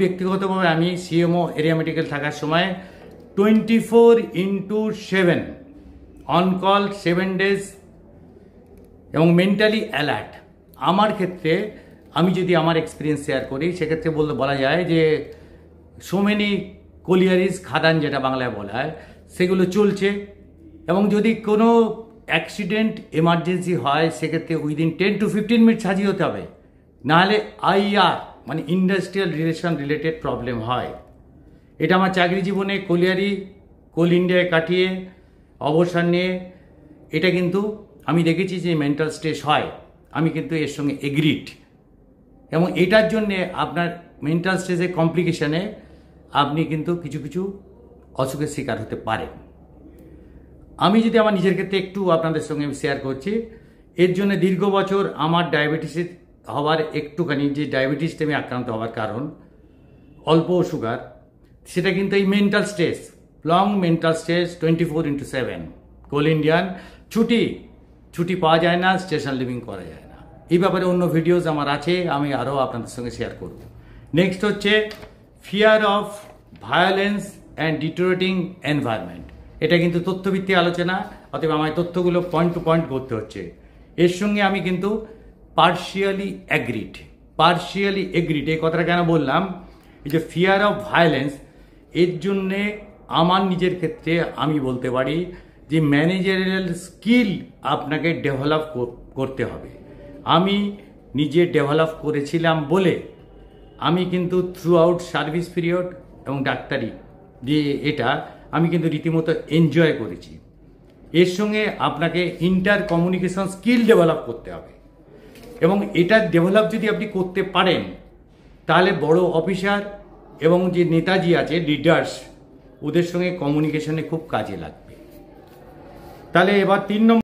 ব্যক্তিগতভাবে আমি CMO area medical থাকার সময় 24/7 অন কল 7 days এবং মেন্টালি অ্যালার্ট। আমার ক্ষেত্রে আমি যদি আমার এক্সপিরিয়েন্স শেয়ার করি সেক্ষেত্রে বলা যায় যে সো মেনি কোলিয়ারিজ খাদান যেটা বাংলায় বলা হয় সেগুলো চলছে, এবং যদি কোনো অ্যাক্সিডেন্ট এমার্জেন্সি হয় সেক্ষেত্রে উইদিন 10 to 15 মিনিট হাজির হতে হবে, নাহলে আইআর মানে ইন্ডাস্ট্রিয়াল রিলেশন রিলেটেড প্রবলেম হয়। এটা আমার চাকরি জীবনে কোলিয়ারি কোল ইন্ডিয়ায় কাটিয়ে অবসর নিয়ে এটা কিন্তু আমি দেখেছি যে মেন্টাল স্ট্রেস হয়, আমি কিন্তু এর সঙ্গে এগ্রিড। এবং এটার জন্যে আপনার মেন্টাল স্ট্রেসের কমপ্লিকেশানে আপনি কিন্তু কিছু কিছু অসুখের শিকার হতে পারেন। আমি যদি আমার নিজের ক্ষেত্রে একটু আপনাদের সঙ্গে শেয়ার করছি, এর জন্য দীর্ঘ বছর আমার ডায়াবেটিসের হওয়ার একটুখানি যে ডায়াবেটিসটা আমি আক্রান্ত হওয়ার কারণ অল্প সুগার, সেটা কিন্তু এই mental stress, long mental stress 24/7 কোল ইন্ডিয়ান ছুটি পাওয়া যায় না, স্টেশন লিভিং করা যায় না। এই ব্যাপারে অন্য ভিডিওস আমার আছে, আমি আরও আপনাদের সঙ্গে শেয়ার করব। নেক্সট হচ্ছে fear of violence and ডিটোরেটিং environment. এটা কিন্তু তথ্যভিত্তিক আলোচনা, অতএব আমার তথ্যগুলো পয়েন্ট টু পয়েন্ট করতে হচ্ছে। এর সঙ্গে আমি কিন্তু পার্শিয়ালি এগ্রিড। এই কথাটা কেন বললাম, এই যে ফিয়ার অফ ভায়োলেন্স, এর জন্যে আমার নিজের ক্ষেত্রে আমি বলতে পারি যে ম্যানেজারিয়াল স্কিল আপনাকে ডেভেলপ করতে হবে। আমি নিজে ডেভেলপ করেছিলাম বলে আমি কিন্তু থ্রু আউট সার্ভিস পিরিয়ড এবং ডাক্তারি যে এটা আমি কিন্তু রীতিমতো এনজয় করেছি। এর সঙ্গে আপনাকে ইন্টার কমিউনিকেশন স্কিল ডেভেলপ করতে হবে, এবং এটা ডেভেলপ যদি আপনি করতে পারেন তাহলে বড় অফিসার এবং যে নেতাজি আছে লিডার্স, ওদের সঙ্গে কমিউনিকেশনে খুব কাজে লাগবে। তাহলে এবার 3 নম্বর